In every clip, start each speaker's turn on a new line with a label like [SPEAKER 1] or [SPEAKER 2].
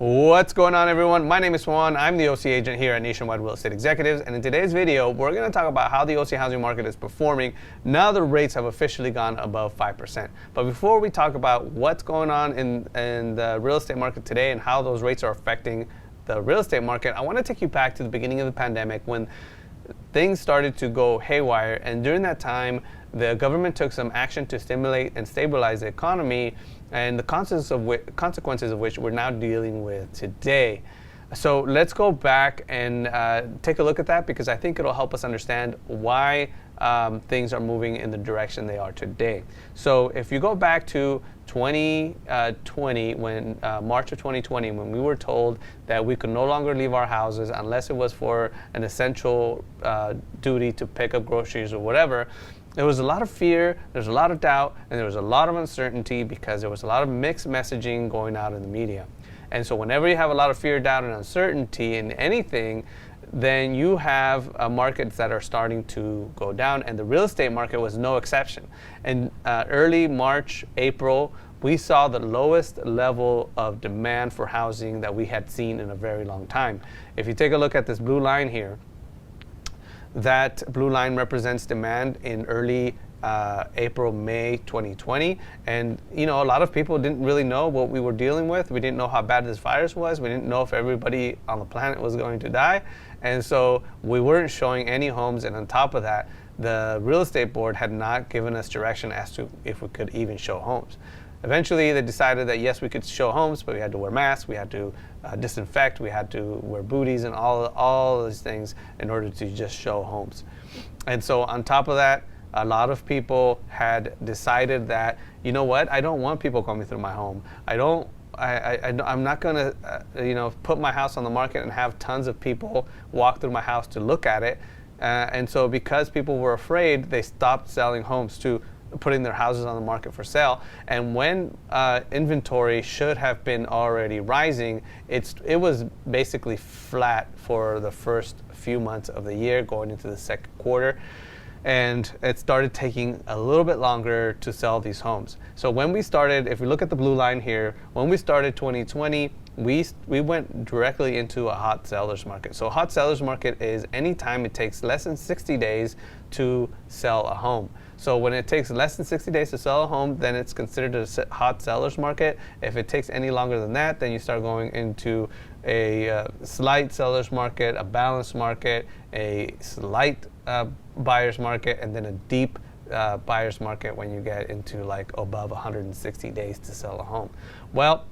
[SPEAKER 1] What's going on, everyone? My name is Juan. I'm the OC agent here at Nationwide Real Estate Executives, and in today's video, we're going to talk about how the OC housing market is performing now the rates have officially gone above 5%. But before we talk about what's going on in the real estate market today and how those rates are affecting the real estate market, I want to take you back to the beginning of the pandemic when things started to go haywire, and during that time, the government took some action to stimulate and stabilize the economy, and the consequences of which we're now dealing with today. So let's go back and take a look at that, because I think it'll help us understand why things are moving in the direction they are today. So if you go back to 2020, when March of 2020, when we were told that we could no longer leave our houses unless it was for an essential duty to pick up groceries or whatever, there was a lot of fear, there's a lot of doubt, and there was a lot of uncertainty because there was a lot of mixed messaging going out in the media. And so whenever you have a lot of fear, doubt, and uncertainty in anything, then you have markets that are starting to go down, and the real estate market was no exception. In early March, April, we saw the lowest level of demand for housing that we had seen in a very long time. If you take a look at this blue line here, that blue line represents demand in early April, May 2020. And, you know, a lot of people didn't really know what we were dealing with. We didn't know how bad this virus was. We didn't know if everybody on the planet was going to die. And so we weren't showing any homes. And on top of that, the real estate board had not given us direction as to if we could even show homes. Eventually, they decided that yes, we could show homes, but we had to wear masks, we had to disinfect, we had to wear booties and all these things in order to just show homes. And so on top of that, a lot of people had decided that, you know what, I don't want people coming through my home. I'm not going to put my house on the market and have tons of people walk through my house to look at it. And so because people were afraid, they stopped selling homes to putting their houses on the market for sale. And when inventory should have been already rising, it was basically flat for the first few months of the year going into the second quarter. And it started taking a little bit longer to sell these homes. So when we started, if we look at the blue line here, when we started 2020, we went directly into a hot seller's market. So a hot seller's market is any time it takes less than 60 days to sell a home. So when it takes less than 60 days to sell a home, then it's considered a hot seller's market. If it takes any longer than that, then you start going into a slight seller's market, a balanced market, a slight buyer's market, and then a deep buyer's market when you get into like above 160 days to sell a home. Well,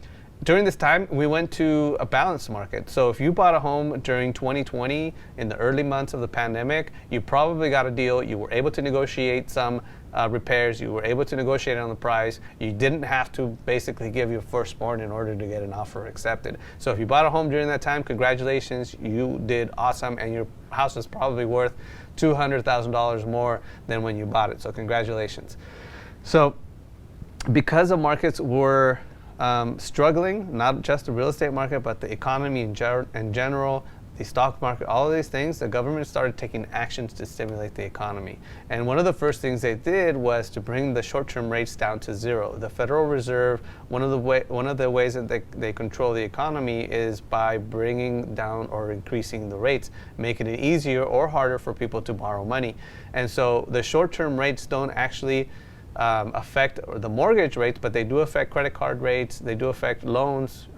[SPEAKER 1] during this time, we went to a balanced market. So if you bought a home during 2020, in the early months of the pandemic, you probably got a deal. You were able to negotiate some repairs. You were able to negotiate on the price. You didn't have to basically give your firstborn in order to get an offer accepted. So if you bought a home during that time, congratulations, you did awesome, and your house was probably worth $200,000 more than when you bought it. So congratulations. So because the markets were struggling, not just the real estate market, but the economy in general, the stock market, all of these things, the government started taking actions to stimulate the economy. And one of the first things they did was to bring the short-term rates down to zero. The Federal Reserve, one of the ways that they control the economy is by bringing down or increasing the rates, making it easier or harder for people to borrow money. And so the short-term rates don't actually affect the mortgage rates, but they do affect credit card rates, they do affect loans,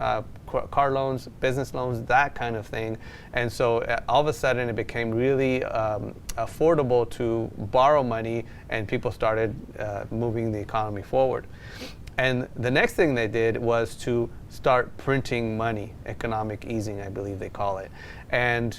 [SPEAKER 1] car loans, business loans, that kind of thing. And so all of a sudden it became really affordable to borrow money, and people started moving the economy forward. And the next thing they did was to start printing money, economic easing, I believe they call it. And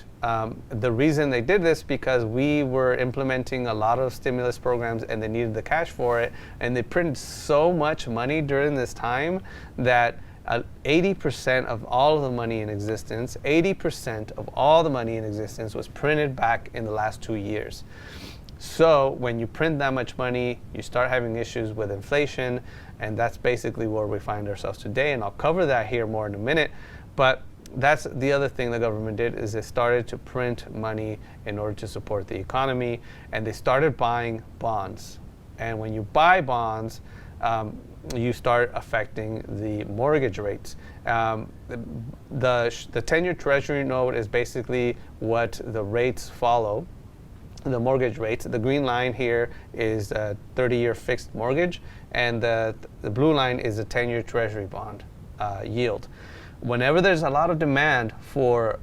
[SPEAKER 1] the reason they did this because we were implementing a lot of stimulus programs and they needed the cash for it. And they printed so much money during this time that 80% of all of the money in existence, 80% of all the money in existence was printed back in the last 2 years. So when you print that much money, you start having issues with inflation, and that's basically where we find ourselves today. And I'll cover that here more in a minute. But that's the other thing the government did, is they started to print money in order to support the economy, and they started buying bonds. And when you buy bonds, you start affecting the mortgage rates. The 10-year Treasury note is basically what the rates follow, the mortgage rates. The green line here is a 30-year fixed mortgage, and the blue line is a 10-year Treasury bond yield. Whenever there's a lot of demand for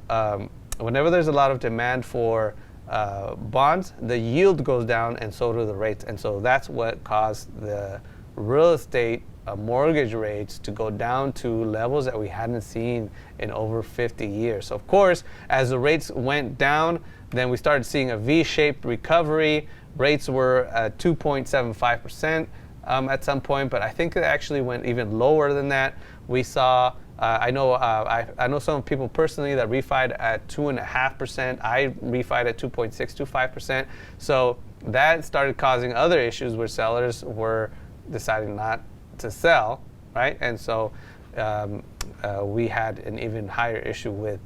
[SPEAKER 1] bonds, the yield goes down, and so do the rates. And so that's what caused the real estate mortgage rates to go down to levels that we hadn't seen in over 50 years. So of course, as the rates went down, then we started seeing a V-shaped recovery. Rates were at 2.75% at some point, but I think it actually went even lower than that. We saw, I know some people personally that refied at 2.5%. I refied at 2.625%. So that started causing other issues where sellers were deciding not to sell, right? And so we had an even higher issue with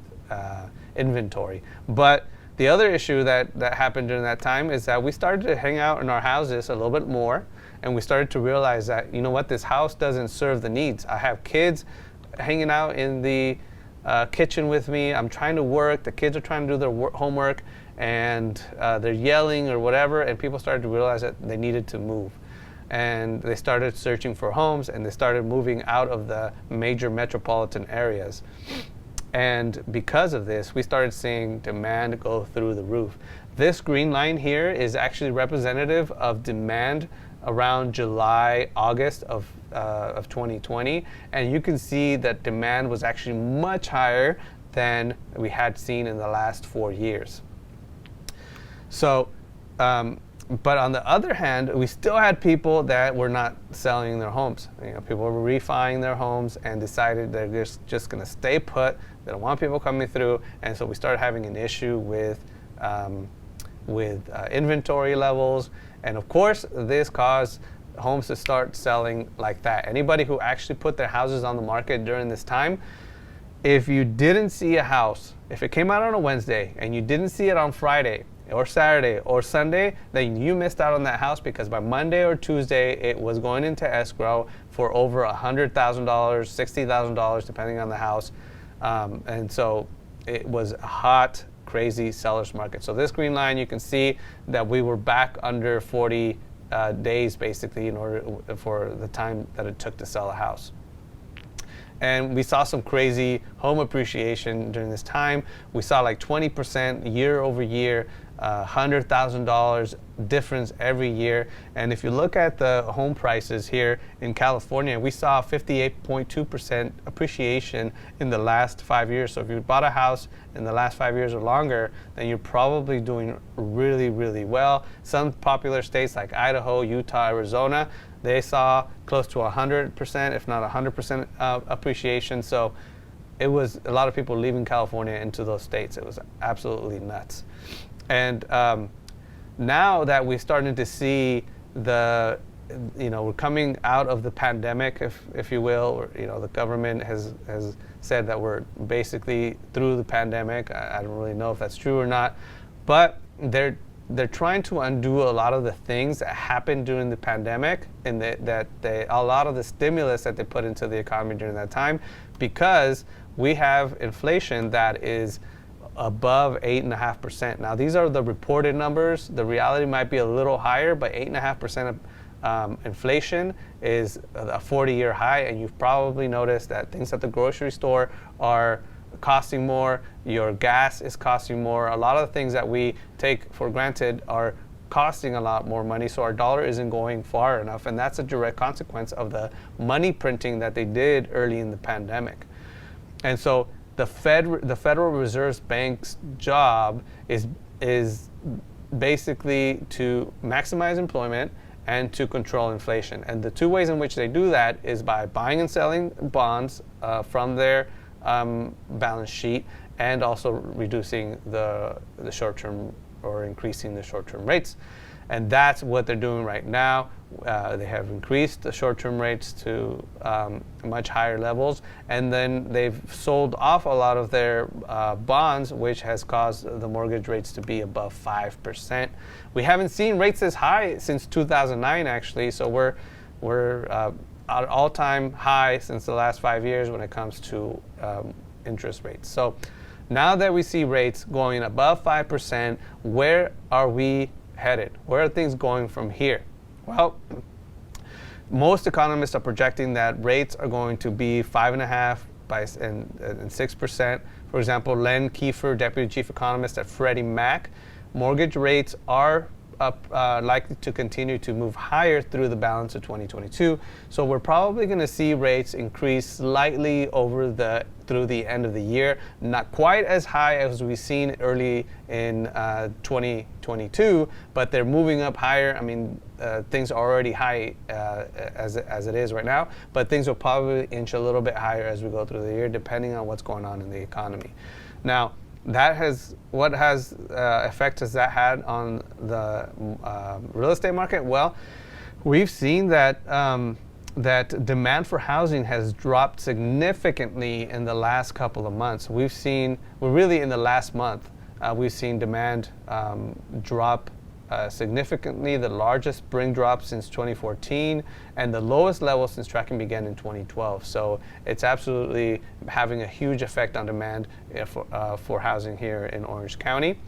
[SPEAKER 1] inventory. But the other issue that happened during that time is that we started to hang out in our houses a little bit more, and we started to realize that, you know what, this house doesn't serve the needs. I have kids hanging out in the kitchen with me. I'm trying to work. The kids are trying to do their homework, and they're yelling or whatever, and people started to realize that they needed to move. And they started searching for homes, and they started moving out of the major metropolitan areas. And because of this, we started seeing demand go through the roof. This green line here is actually representative of demand around July, August of 2020. And you can see that demand was actually much higher than we had seen in the last 4 years. So, but on the other hand, we still had people that were not selling their homes. You know, people were refining their homes and decided they're just going to stay put. They don't want people coming through, and so we started having an issue with inventory levels. And of course, this caused homes to start selling like that. Anybody who actually put their houses on the market during this time, if you didn't see a house, if it came out on a Wednesday and you didn't see it on Friday or Saturday or Sunday, then you missed out on that house, because by Monday or Tuesday it was going into escrow for over $100,000, $60,000, depending on the house. And so it was a hot, crazy seller's market. So this green line, you can see that we were back under 40 days basically in order for the time that it took to sell a house. And we saw some crazy home appreciation during this time. We saw like 20% year over year, $100,000 difference every year. And if you look at the home prices here in California, we saw 58.2% appreciation in the last 5 years. So if you bought a house in the last 5 years or longer, then you're probably doing really, really well. Some popular states like Idaho, Utah, Arizona, they saw close to 100%, if not 100% appreciation. So it was a lot of people leaving California into those states. It was absolutely nuts. And now that we're starting to see we're coming out of the pandemic, if you will, or, the government has said that we're basically through the pandemic. I don't really know if that's true or not, but they're trying to undo a lot of the things that happened during the pandemic, and a lot of the stimulus that they put into the economy during that time, because we have inflation that is above 8.5%. Now, these are the reported numbers. The reality might be a little higher, but 8.5% of inflation is a 40-year high, and you've probably noticed that things at the grocery store are costing more, your gas is costing more. A lot of the things that we take for granted are costing a lot more money, so our dollar isn't going far enough, and that's a direct consequence of the money printing that they did early in the pandemic. And so the Federal Reserve Bank's job is basically to maximize employment and to control inflation. And the two ways in which they do that is by buying and selling bonds from their balance sheet, and also reducing the short-term or increasing the short-term rates. And that's what they're doing right now. They have increased the short-term rates to much higher levels, and then they've sold off a lot of their bonds, which has caused the mortgage rates to be above 5%. We haven't seen rates as high since 2009, actually, so we're at an all-time high since the last 5 years when it comes to interest rates. So now that we see rates going above 5%, where are we headed? Where are things going from here? Well, most economists are projecting that rates are going to be 5.5% and 6%. For example, Len Kiefer, Deputy Chief Economist at Freddie Mac, mortgage rates are likely to continue to move higher through the balance of 2022. So we're probably going to see rates increase slightly through the end of the year. Not quite as high as we've seen early in 2022, but they're moving up higher. I mean, things are already high as it is right now, but things will probably inch a little bit higher as we go through the year, depending on what's going on in the economy. Now, what effect has that had on the real estate market? Well, we've seen that that demand for housing has dropped significantly in the last couple of months. Really in the last month, we've seen demand drop significantly, the largest spring drop since 2014, and the lowest level since tracking began in 2012. So it's absolutely having a huge effect on demand for housing here in Orange County.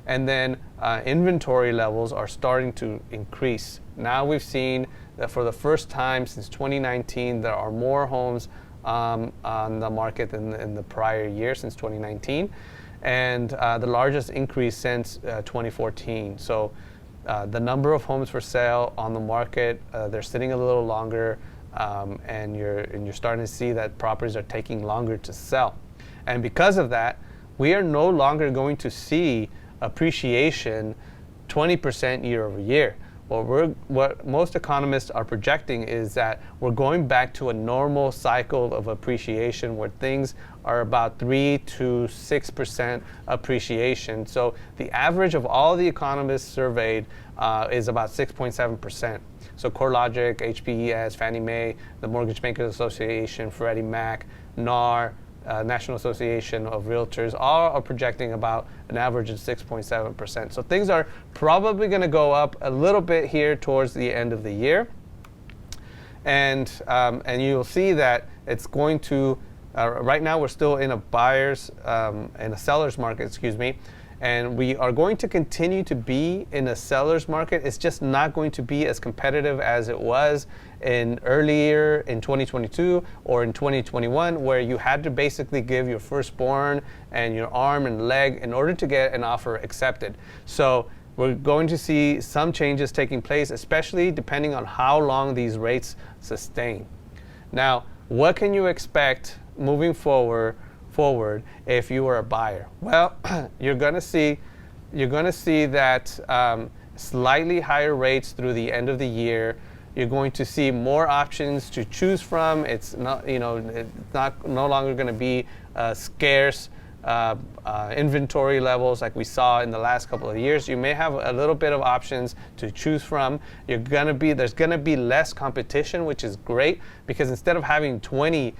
[SPEAKER 1] And then inventory levels are starting to increase. Now we've seen that for the first time since 2019, there are more homes on the market than in the prior year, since 2019, and the largest increase since 2014. So the number of homes for sale on the market, they're sitting a little longer, and you're starting to see that properties are taking longer to sell. And because of that, we are no longer going to see appreciation 20% year over year. What most economists are projecting is that we're going back to a normal cycle of appreciation where things are about 3 to 6% appreciation. So the average of all the economists surveyed is about 6.7%. So CoreLogic, HPES, Fannie Mae, the Mortgage Bankers Association, Freddie Mac, NAR, National Association of Realtors, all are projecting about an average of 6.7%. So things are probably going to go up a little bit here towards the end of the year, and you'll see that it's going to. Right now, we're still in a seller's market, and we are going to continue to be in a seller's market. It's just not going to be as competitive as it was earlier in 2022 or in 2021, where you had to basically give your firstborn and your arm and leg in order to get an offer accepted. So we're going to see some changes taking place, especially depending on how long these rates sustain. Now, what can you expect moving forward if you are a buyer? Well, you're going to see that slightly higher rates through the end of the year. You're going to see more options to choose from. It's not, it's no longer going to be scarce inventory levels like we saw in the last couple of years. You may have a little bit of options to choose from. There's going to be less competition, which is great, because instead of having 20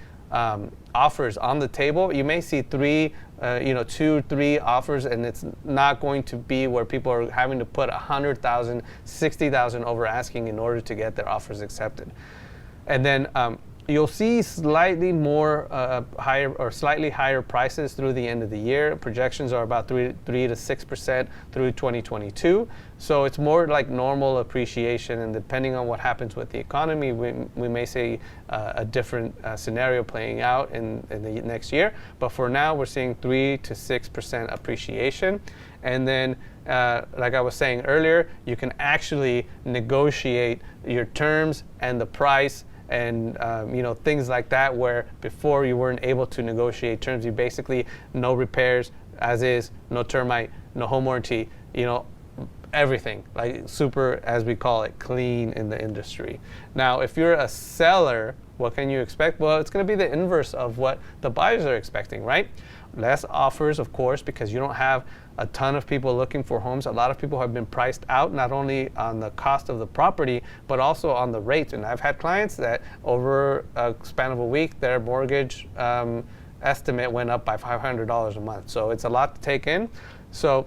[SPEAKER 1] offers on the table, you may see 2, 3 offers, and it's not going to be where people are having to put 100,000, 60,000 over asking in order to get their offers accepted. And then you'll see slightly higher prices through the end of the year. Projections are about 3 to 6% through 2022. So it's more like normal appreciation, and depending on what happens with the economy, we may see a different scenario playing out in the next year. But for now, we're seeing 3 to 6% appreciation. And then, like I was saying earlier, you can actually negotiate your terms and the price, and things like that, where before you weren't able to negotiate terms. You basically, no repairs as is, no termite, no home warranty, everything, like super, as we call it, clean in the industry. Now, if you're a seller, what can you expect? Well, it's going to be the inverse of what the buyers are expecting, right? Less offers, of course, because you don't have a ton of people looking for homes. A lot of people have been priced out, not only on the cost of the property, but also on the rates. And I've had clients that over a span of a week, their mortgage estimate went up by $500 a month. So it's a lot to take in. So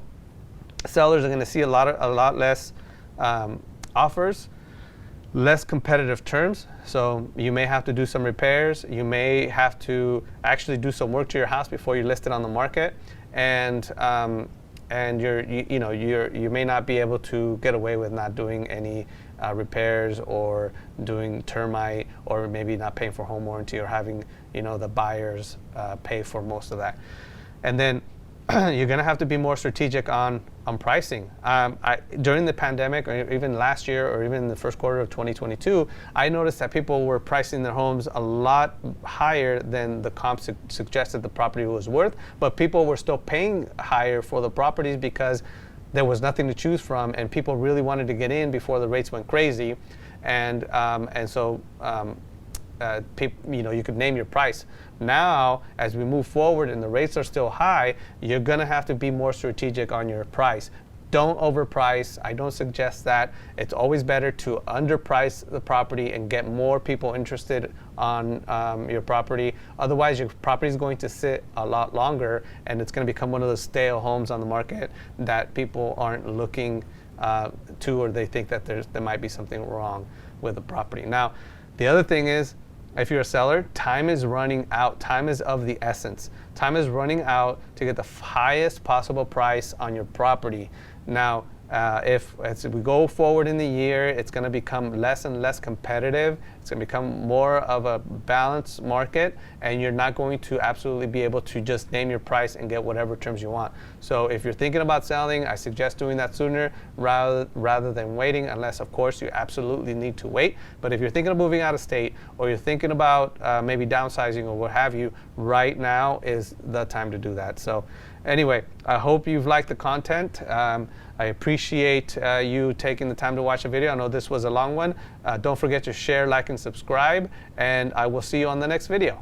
[SPEAKER 1] sellers are going to see a lot less offers. less competitive terms. So you may have to do some repairs. You may have to actually do some work to your house before you list it on the market, and you may not be able to get away with not doing any repairs or doing termite, or maybe not paying for home warranty, or having the buyers pay for most of that. And then you're going to have to be more strategic on pricing. During the pandemic, or even last year, or even in the first quarter of 2022, I noticed that people were pricing their homes a lot higher than the comp suggested the property was worth, but people were still paying higher for the properties because there was nothing to choose from, and people really wanted to get in before the rates went crazy, and so you could name your price. Now, as we move forward and the rates are still high, you're going to have to be more strategic on your price. Don't overprice. I don't suggest that. It's always better to underprice the property and get more people interested on your property. Otherwise, your property is going to sit a lot longer, and it's going to become one of those stale homes on the market that people aren't looking to, or they think that there might be something wrong with the property. Now, the other thing is, if you're a seller, time is running out. Time is of the essence. Time is running out to get the highest possible price on your property. Now, as we go forward in the year, it's going to become less and less competitive. It's going to become more of a balanced market, and you're not going to absolutely be able to just name your price and get whatever terms you want. So if you're thinking about selling, I suggest doing that sooner rather than waiting, unless, of course, you absolutely need to wait. But if you're thinking of moving out of state, or you're thinking about maybe downsizing or what have you, right now is the time to do that. So anyway, I hope you've liked the content. I appreciate you taking the time to watch the video. I know this was a long one. Don't forget to share, like, and subscribe, and I will see you on the next video.